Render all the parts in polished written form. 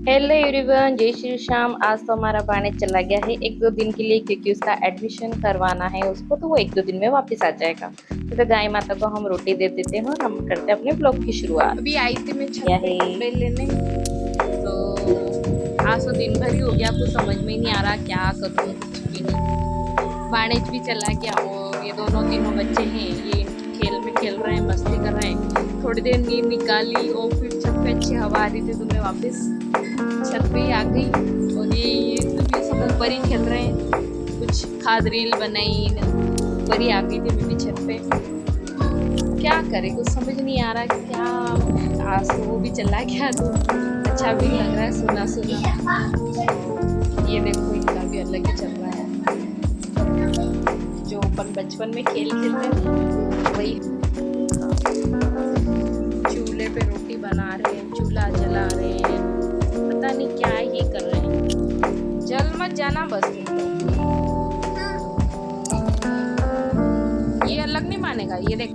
Hello everyone, जय श्री श्याम। आज तो हमारा बाणे चला गया है 1-2 दिन के लिए, क्योंकि उसका एडमिशन करवाना है उसको, तो वो 1-2 दिन में वापस आ जाएगा। तो गाय माता को हम रोटी दे देते हैं और हम करते हैं अपने ब्लॉग की शुरुआत। अभी आई थी मैं छत क्या पे है कपड़े लेने, तो आज तो दिन भर ही हो गया, कुछ समझ में ही नहीं आ रहा क्या करूँ, कुछ भी नहीं। बाणेज भी चला गया और ये दोनों तीनों बच्चे हैं, ये खेल में खेल रहे हैं, मस्ती कर रहे हैं। थोड़ी देर नींद निकाली और फिर छत पे अच्छी हवा आ रही थी तो मैं वापस छत पे ही आ गई। और ये सब ऊपर ही खेल रहे हैं, कुछ खाद रील बनाई, ऊपर ही आ गई थी मैं भी छत पे। क्या करे, कुछ समझ नहीं आ रहा क्या। आज तो वो भी चला गया तो अच्छा भी लग रहा है, सुना सुना। ये देखो इनका भी अलग ही चल रहा है, जो अपन बचपन में खेल खेलते हैं वही। चूल्हे पे रोटी बना रहे हैं, चूल्हा जला रहे हैं, पता नहीं क्या ही कर रहे हैं। जल मत जाना बस तुम तो। ये अलग नहीं मानेगा, ये देख।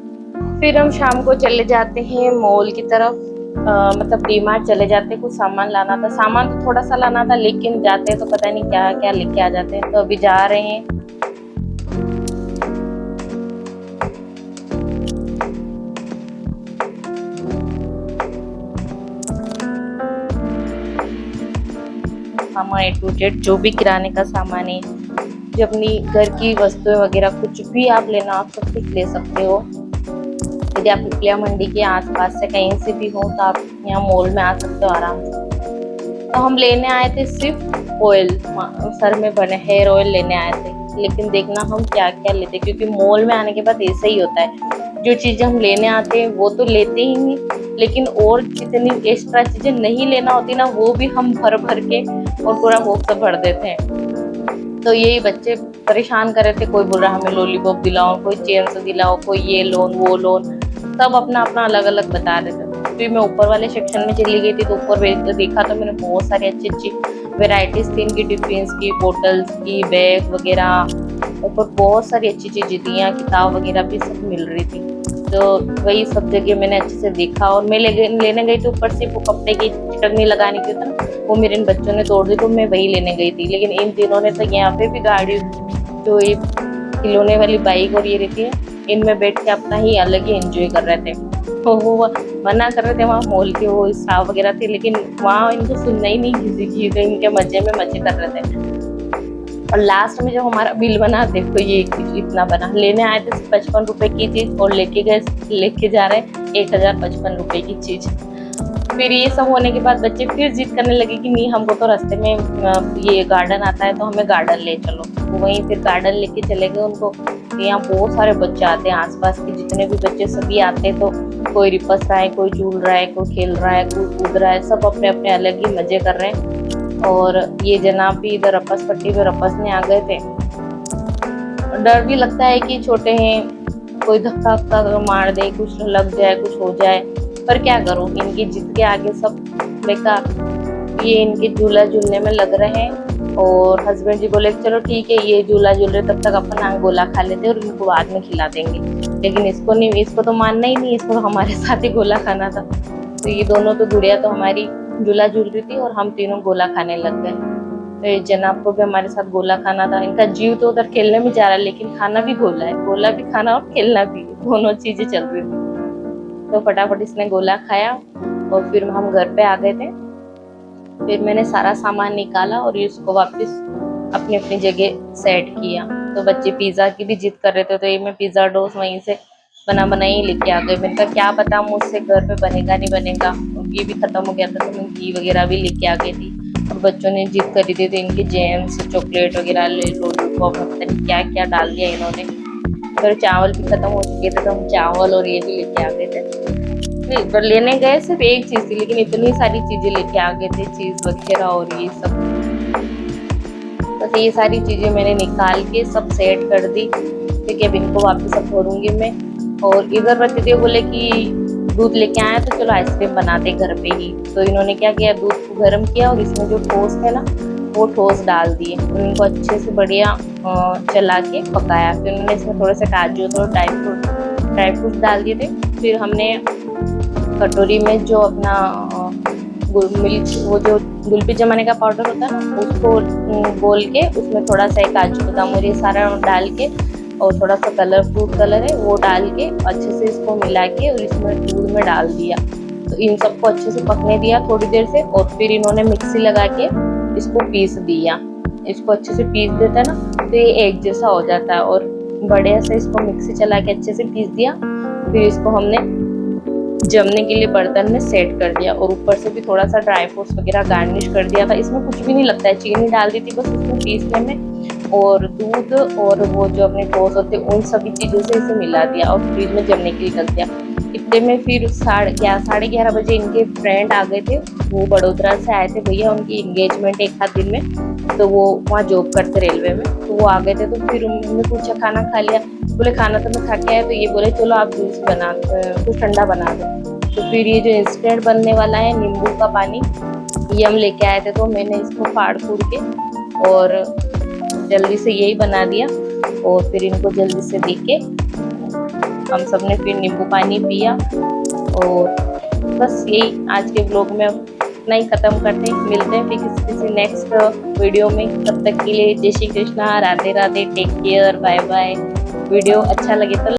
फिर हम शाम को चले जाते हैं मॉल की तरफ। मतलब डीमार्ट चले जाते हैं, कुछ सामान लाना था। सामान तो थोड़ा सा लाना था, लेकिन जाते हैं तो पता नहीं क्या क्या लेके आ जाते हैं। तो अभी जा रहे हैं। सामान A to Z, जो भी किराने का सामान है, जो अपनी घर की वस्तुएं वगैरह, कुछ भी आप लेना, आप सब कुछ ले सकते हो। यदि आप पिपलिया मंडी के आसपास से कहीं से भी हो तो आप यहाँ मॉल में आ सकते हो आराम से। तो हम लेने आए थे सिर्फ ऑयल, सर में बने हेयर ऑयल लेने आए थे। लेकिन देखना हम क्या क्या लेते, क्योंकि मॉल में आने के बाद ऐसा ही होता है, जो चीजें हम लेने आते हैं वो तो लेते ही नहीं, लेकिन और जितनी एक्स्ट्रा चीजें नहीं लेना होती ना, वो भी हम भर भर के और पूरा बॉक्स भर देते हैं। तो यही बच्चे परेशान कर रहे थे, कोई बोल रहा हमें लॉलीपॉप दिलाओ, कोई चेन दिलाओ, कोई ये लोन वो लोन, सब अपना अपना अलग अलग बता रहे थे। फिर मैं ऊपर वाले सेक्शन में चली गई थी, तो ऊपर देखा तो मैंने बहुत सारी अच्छी अच्छी वेराइटीज थी इनकी, टिफिन की, बोटल्स की, बैग वगैरह। ऊपर बहुत सारी अच्छी चीजें थी, यहाँ किताब वगैरह भी सब मिल रही थी। तो वही सब जगह मैंने अच्छे से देखा, और मैं लेने गई थी ऊपर से वो कपड़े की चिटकनी लगाने की था, वो मेरे इन बच्चों ने तोड़ दी, तो मैं वही लेने गई थी। लेकिन इन दिनों ने तो यहाँ पे भी गाड़ी, जो ये खिलौने वाली बाइक और ये रहती है, इनमें बैठ के अपना ही अलग ही एंजॉय कर रहे थे। तो वो मना कर रहे थे, वहाँ मॉल के वो स्टाफ वगैरह थे, लेकिन वहाँ इनको सुनना ही नहीं किसी की, तो इनके मजे में मजे कर रहे थे। और लास्ट में जब हमारा बिल बना, देखो ये इतना बना। लेने आए थे 55 रुपए की चीज और लेके जा रहे हैं 1055 रुपए की चीज। फिर ये सब होने के बाद बच्चे फिर जिद करने लगे कि नहीं, हमको तो रास्ते में ये गार्डन आता है तो हमें गार्डन ले चलो। तो वहीं फिर गार्डन लेके चले गए उनको। यहाँ बहुत सारे बच्चे आते हैं, आसपास के जितने भी बच्चे सभी आते हैं। तो कोई रिपस रहा है, कोई झूल रहा है, कोई खेल रहा है, कोई कूद रहा है, सब अपने अपने अलग ही मजे कर रहे हैं। और ये जनाब भी इधर रपस पट्टी पे रपसने आ गए थे। डर भी लगता है कि छोटे हैं, कोई धक्का धक्का मार दे, कुछ लग जाए, कुछ हो जाए, पर क्या करूं, इनकी जिद के आगे सब बेकार। ये इनके झूला झूलने में लग रहे हैं, और हस्बैंड जी बोले चलो ठीक है, ये झूला झूल रहे तब तक अपन गोला खा लेते और इनको बाद में खिला देंगे। लेकिन इसको नहीं, इसको तो मानना ही नहीं, इसको तो हमारे साथ ही गोला खाना था। तो ये दोनों तो गुड़िया तो हमारी झूला झूल रही थी और हम तीनों गोला खाने लग गए। तो ये जनाब को भी हमारे साथ गोला खाना था। इनका जीव तो उधर खेलने में जा रहा है, लेकिन खाना भी गोला है, गोला भी खाना और खेलना भी, दोनों चीजें चल रही थी। तो फटाफट इसने गोला खाया और फिर हम घर पे आ गए थे। फिर मैंने सारा सामान निकाला और इसको वापस अपनी अपनी जगह सेट किया। तो बच्चे पिज्जा की भी जिद कर रहे थे, तो ये मैं पिज्जा डोस वहीं से बना बनाई लेके आ गए। मैंने कहा क्या पता मुझसे घर पे बनेगा नहीं बनेगा, घी भी खत्म हो गया था, तो मैं घी वगैरह भी लेके आ गई थी। और बच्चों ने जिद करी थी, तो इनके जेम्स चॉकलेट वगैरह लॉलीपॉप पता नहीं क्या क्या डाल दिया इन्होंने। फिर चावल भी खत्म हो चुके थे, तो हम चावल और ये भी लेके आ गए थे। नहीं, पर लेने गए सिर्फ एक चीज थी, लेकिन इतनी सारी चीजें लेके आ गए थे, चीज वगैरह और ये सब। बस ये सारी चीजें मैंने निकाल के सब सेट कर दी, क्योंकि अब इनको वापस अब छोड़ूंगी मैं। और इधर बच्चे थे, बोले कि दूध लेके आए तो चलो आइसक्रीम बनाते घर पे ही। तो इन्होंने क्या किया, दूध को गर्म किया और इसमें जो ठोस थे ना, वो ठोस डाल दिए। उनको अच्छे से बढ़िया चला के पकाया। फिर उन्होंने इसमें थोड़े से काजू, थोड़ा ड्राई फ्रूट डाल दिए थे। फिर हमने कटोरी में जो अपना मिल्क, वो जो गुलपी जमाने का पाउडर होता है ना, उसको घोल के उसमें थोड़ा सा काजू बादाम और ये सारा डाल के और थोड़ा सा कलर, फ्रूट कलर है वो डाल के अच्छे से इसको मिला के और इसमें दूध में डाल दिया। तो इन सबको अच्छे से पकने दिया थोड़ी देर से, और फिर इन्होंने मिक्सी लगा के इसको पीस दिया। इसको अच्छे से पीस देता है ना तो ये एक जैसा हो जाता है, और बढ़िया से इसको मिक्सी चला के अच्छे से पीस दिया। फिर इसको हमने जमने के लिए बर्तन में सेट कर दिया, और ऊपर से भी थोड़ा सा ड्राई फ्रूट्स वगैरह गार्निश कर दिया था। इसमें कुछ भी नहीं लगता है, चीनी डाल दी थी बस इसमें पीसने में, और दूध और वो जो अपने टोस्ट होते उन सभी चीज़ों से इसे मिला दिया और फ्रिज में जमने के लिए रख दिया। इतने में फिर 11:30 बजे इनके फ्रेंड आ गए थे, वो बड़ोदरा से आए थे भैया, उनकी एंगेजमेंट एक आध दिन में, तो वो वहाँ जॉब करते रेलवे में, तो वो आ गए थे। तो फिर उन्होंने पूछा खाना खा लिया, बोले खाना तो मैं खा के आया। तो ये बोले चलो आप जूस बना, कुछ ठंडा बना दो। तो फिर ये जो इंस्टेंट बनने वाला है नींबू का पानी, ये हम लेके आए थे, तो मैंने इसको फाड़ फूड़ के और जल्दी से यही बना दिया, और फिर इनको जल्दी से दे के हम सब ने फिर नींबू पानी पिया। और बस यही आज के व्लॉग में अब इतना ही ख़त्म करते हैं। मिलते हैं फिर किसी नेक्स्ट वीडियो में। तब तक के लिए जय Shri Krishna, Radhe Radhe, take care, bye bye. Video अच्छा लगे तो